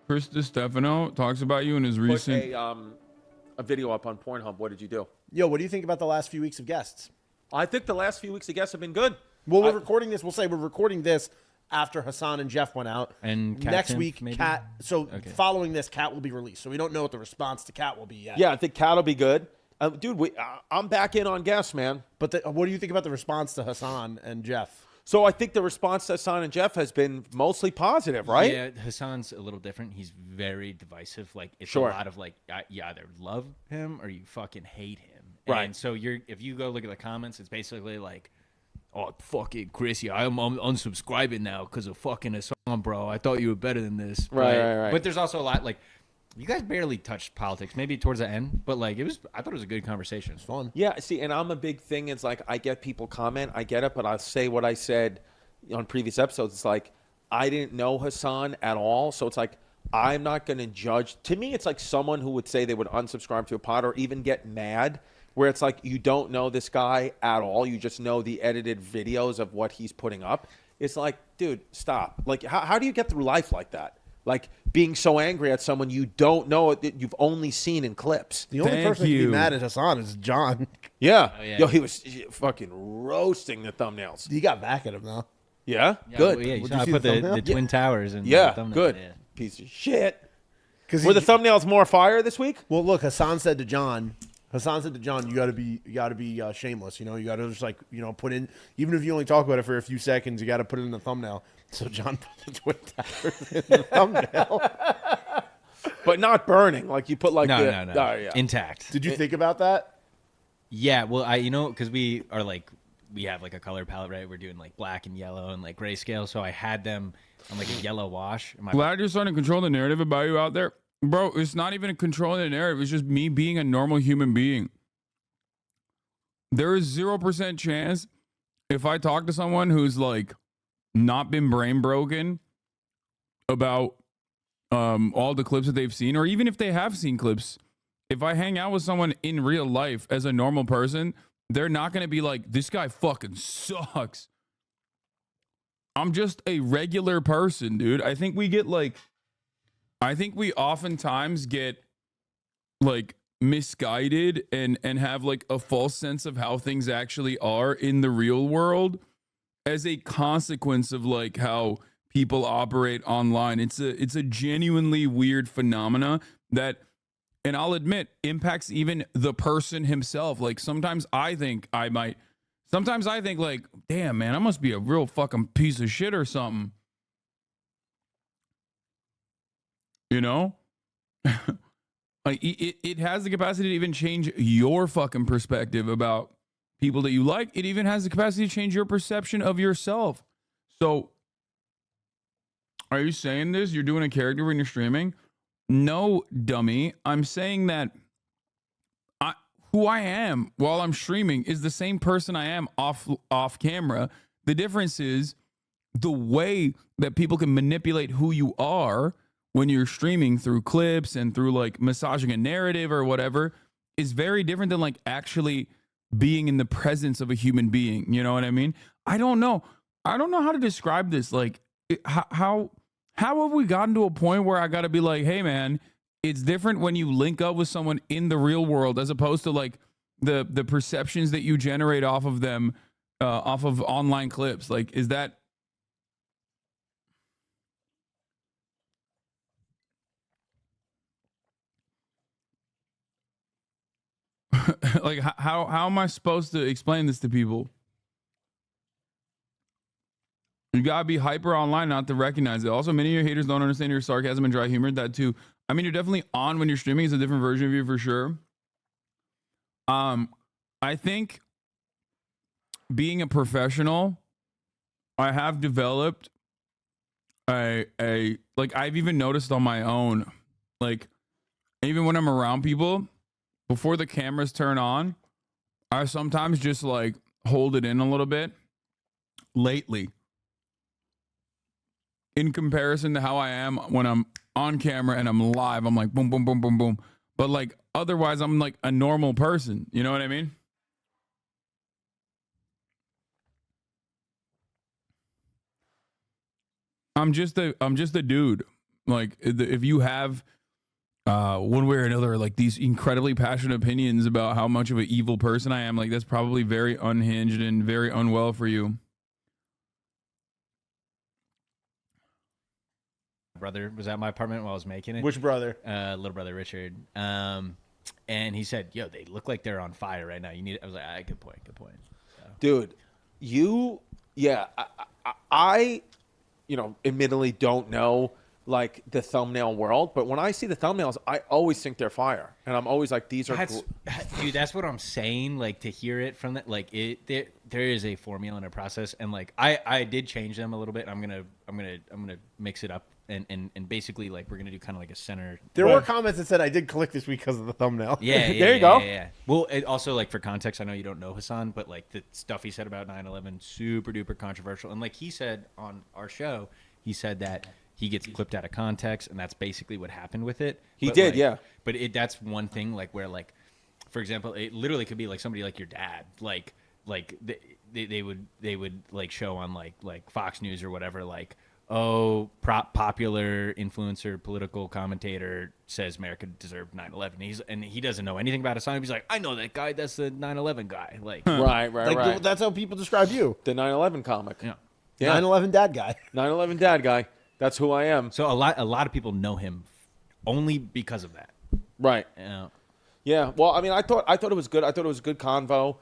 Chris Distefano talks about you in his recent. A video up on Pornhub. What did you do? Yo, what do you think about the last few weeks of guests? I think the last few weeks of guests have been good. Well, we're recording this. We'll say we're recording this after Hasan and Jeff went out. And Cat next Tim, week, maybe? Cat. So following this, Cat will be released. So we don't know what the response to Cat will be yet. Yeah, I think Cat will be good. Dude, I'm back in on guests, man. But what do you think about the response to Hasan and Jeff? So I think the response to Hasan and Jeff has been mostly positive, right? Yeah, Hasan's a little different. He's very divisive. Like it's Sure. a lot of like you either love him or you fucking hate him. Right. And so if you go look at the comments, it's basically like, oh fucking Chrissy, I'm unsubscribing now because of fucking Hasan, bro. I thought you were better than this. Right. But there's also a lot like you guys barely touched politics, maybe towards the end, but like I thought it was a good conversation. It's fun. Yeah, see, and I'm a big thing. It's like I get people comment, I get it, but I'll say what I said on previous episodes. It's like I didn't know Hasan at all, so it's like I'm not going to judge. To me, it's like someone who would say they would unsubscribe to a pod or even get mad, where it's like you don't know this guy at all. You just know the edited videos of what he's putting up. It's like, dude, stop. Like, how do you get through life like that? Like being so angry at someone you don't know that you've only seen in clips. The only person who can be mad at Hasan is John. Yeah. Oh, yeah. Yo, he was fucking roasting the thumbnails. You got back at him though. Yeah? Yeah, Good. well, yeah, you Would saw you I see put the the thumbnail? Twin Towers in Yeah, the thumbnail. good. Yeah. Piece of shit. Because Were the thumbnails more fire this week? Well, look, Hasan said to John, you got to be shameless. You know, you got to just like, put in, even if you only talk about it for a few seconds, you got to put it in the thumbnail. So John put the Twin Towers in the thumbnail. But not burning. Like you put like No, the, no. Oh, yeah. Intact. Did you think about that? Yeah, well, because we are like, we have like a color palette, right? We're doing like black and yellow and like grayscale. So I had them on like a yellow wash. Glad you're starting to control the narrative about you out there. Bro, it's not even controlling the narrative. It's just me being a normal human being. There is 0% chance if I talk to someone who's like not been brain broken about all the clips that they've seen, or even if they have seen clips, if I hang out with someone in real life as a normal person, they're not going to be like, this guy fucking sucks. I'm just a regular person, dude. I think we oftentimes get like misguided and have like a false sense of how things actually are in the real world as a consequence of like how people operate online. It's a genuinely weird phenomena that, and I'll admit, impacts even the person himself. Like sometimes I think like, damn man, I must be a real fucking piece of shit or something. You know? Like it has the capacity to even change your fucking perspective about people that you like. It even has the capacity to change your perception of yourself. So are you saying this? You're doing a character when you're streaming? No, dummy. I'm saying that who I am while I'm streaming is the same person I am off camera. The difference is the way that people can manipulate who you are when you're streaming through clips and through like massaging a narrative or whatever is very different than like actually being in the presence of a human being. You know what I mean? I don't know how to describe this. Like how have we gotten to a point where I got to be like, hey man, it's different when you link up with someone in the real world as opposed to like the perceptions that you generate off of them, off of online clips. Like, is that, like, how am I supposed to explain this to people? You gotta be hyper online not to recognize it. Also, many of your haters don't understand your sarcasm and dry humor. That too. I mean, you're definitely on when you're streaming. It's a different version of you for sure. I think being a professional, I have developed a like I've even noticed on my own, like even when I'm around people, before the cameras turn on, I sometimes just like hold it in a little bit lately in comparison to how I am when I'm on camera and I'm live. I'm like boom, boom, boom, boom, boom. But like otherwise I'm like a normal person. You know what I mean? I'm just a dude. Like if you have one way or another, like these incredibly passionate opinions about how much of an evil person I am, like that's probably very unhinged and very unwell for you. Brother was at my apartment while I was making it. Which brother? Little brother Richard. And he said, "Yo, they look like they're on fire right now. You need." I was like, "Good point. So. Dude, I admittedly don't know like the thumbnail world, but when I see the thumbnails, I always think they're fire, and I'm always like, these are Dude, that's what I'm saying. Like, to hear it from that, like there is a formula and a process, and like I did change them a little bit. I'm gonna mix it up and basically like we're gonna do kind of like a center. There were comments that said I did click this week because of the thumbnail. Yeah, There you go. Yeah. Well, also like for context, I know you don't know Hasan, but like the stuff he said about 9/11, super duper controversial, and like he said on our show, he said that he gets clipped out of context, and that's basically what happened with it. He But, did, like, yeah. But that's one thing, like where, like, for example, it literally could be like somebody like your dad, like they would like show on like Fox News or whatever, like, oh, popular influencer, political commentator says America deserved 9/11. And he doesn't know anything about Hasan. He's like, I know that guy. That's the 9/11 guy. Like, right. That's how people describe you. The 9/11 comic. yeah. 9/11 dad guy. 9/11 dad guy. That's who I am. So a lot of people know him only because of that. Right. You know? Yeah. Well, I mean, I thought it was good. I thought it was a good convo.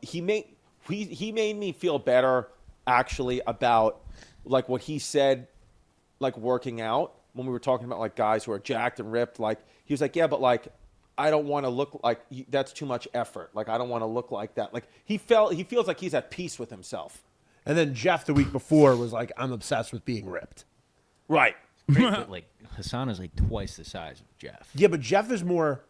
He made me feel better actually about like what he said, like working out when we were talking about like guys who are jacked and ripped. Like he was like, yeah, but like I don't want to look like that's too much effort. Like I don't want to look like that. Like he feels like he's at peace with himself. And then Jeff the week before was like, I'm obsessed with being ripped. Right. Great, but like Hasan is like twice the size of Jeff. Yeah, but Jeff is more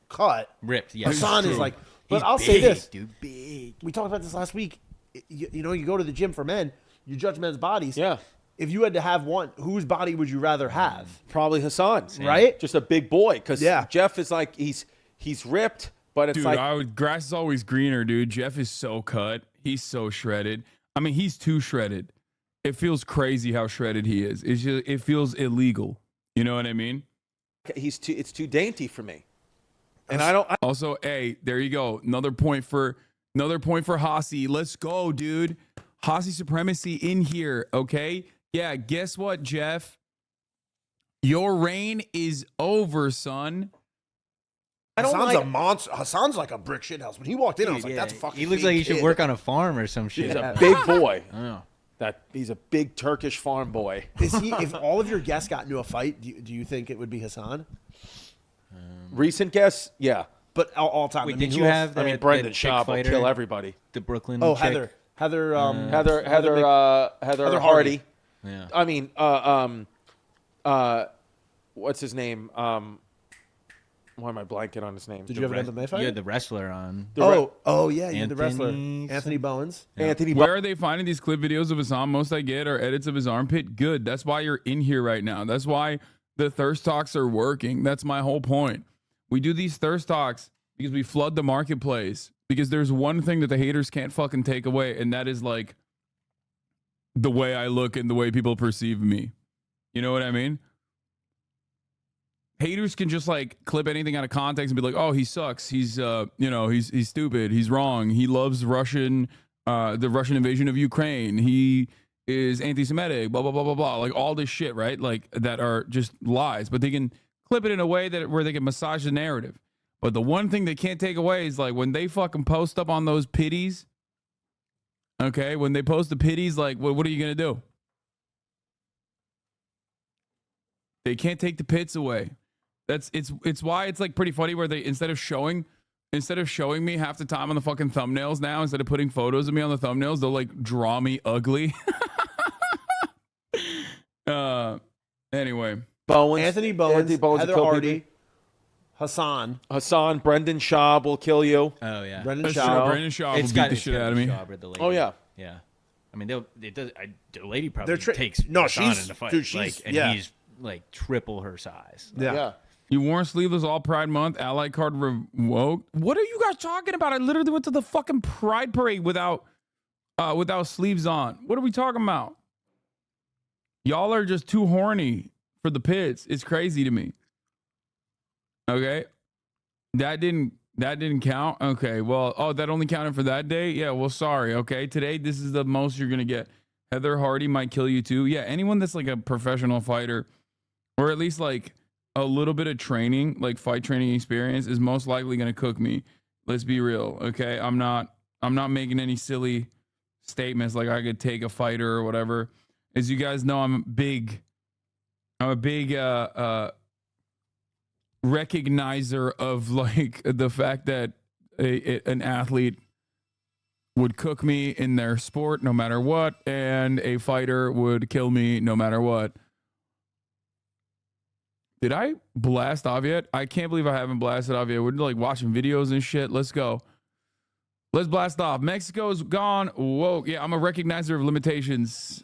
cut. Ripped, yeah. Hasan is like, but He's I'll big, say this. dude, big. We talked about this last week. You go to the gym for men, you judge men's bodies. Yeah. If you had to have one, whose body would you rather have? Probably Hasan. Right? Just a big boy. Because Yeah. Jeff is like he's ripped, but it's Dude, like grass is always greener, dude. Jeff is so cut. He's so shredded. I mean, he's too shredded. It feels crazy how shredded he is. It feels illegal. You know what I mean? it's too dainty for me. And I don't. Also, hey, there you go. Another point for Hasi. Let's go, dude. Hasi supremacy in here. Okay. Yeah. Guess what, Jeff? Your reign is over, son. Hasan's a monster. Hasan's like a brick shit house. When he walked in, I was like, that's a fucking He looks big like he should kid. work on a farm or some shit. He's a big boy. Oh. That he's a big Turkish farm boy. Is he? If all of your guests got into a fight, do you think it would be Hasan? Recent guests, yeah. But all time. Wait, I mean, did who you else? have I that, mean, Brendan that chick Schaub will fighter, kill everybody. the Brooklyn Oh, chick? Heather Heather Hardy. Yeah. I mean, what's his name? Why am I blanking on his name? Did you have an MMA fight? You had the wrestler on. Oh yeah, you had the wrestler Anthony Anthony Bowens. Anthony. Where are they finding these clip videos of Hasan? Most I get are edits of his armpit. Good. That's why you're in here right now. That's why the thirst talks are working. That's my whole point. We do these thirst talks because we flood the marketplace. Because there's one thing that the haters can't fucking take away, and that is like the way I look and the way people perceive me. You know what I mean? Haters can just like clip anything out of context and be like, "Oh, he sucks. He's he's stupid. He's wrong. He loves the Russian invasion of Ukraine. He is anti-Semitic. Blah blah blah blah blah. Like all this shit, right? Like that are just lies. But they can clip it in a way where they can massage the narrative. But the one thing they can't take away is like when they fucking post up on those pities. Okay, when they post the pities, like what are you gonna do? They can't take the pits away. It's why it's like pretty funny where they instead of showing me half the time on the fucking thumbnails now, instead of putting photos of me on the thumbnails, they'll like draw me ugly. Anyway. Anthony Bowens, Heather Heather kill Hardy, people. Hasan, Brendan Schaub will kill you. Oh yeah. Brendan Sure, Schaub. Brandon Shaw will beat the shit out of me. Oh Oh yeah. Yeah. I mean, the lady probably They're takes no, Hasan she's- in the fight. dude, she's- like, and yeah. he's like triple her size. Yeah. You wore sleeveless all Pride Month, ally card revoked. What are you guys talking about? I literally went to the fucking Pride parade without sleeves on. What are we talking about? Y'all are just too horny for the pits. It's crazy to me. Okay. That didn't count. Okay. Well, oh, that only counted for that day. Yeah. Well, sorry. Okay. Today, this is the most you're going to get. Heather Hardy might kill you too. Yeah. Anyone that's like a professional fighter or at least like a little bit of training, like fight training experience is most likely going to cook me. Let's be real. Okay. I'm not making any silly statements like I could take a fighter or whatever. As you guys know, I'm a big recognizer of like the fact that an athlete would cook me in their sport no matter what, and a fighter would kill me no matter what. Did I blast off yet? I can't believe I haven't blasted off yet. We're like watching videos and shit. Let's go. Let's blast off. Mexico's gone. Whoa. Yeah, I'm a recognizer of limitations.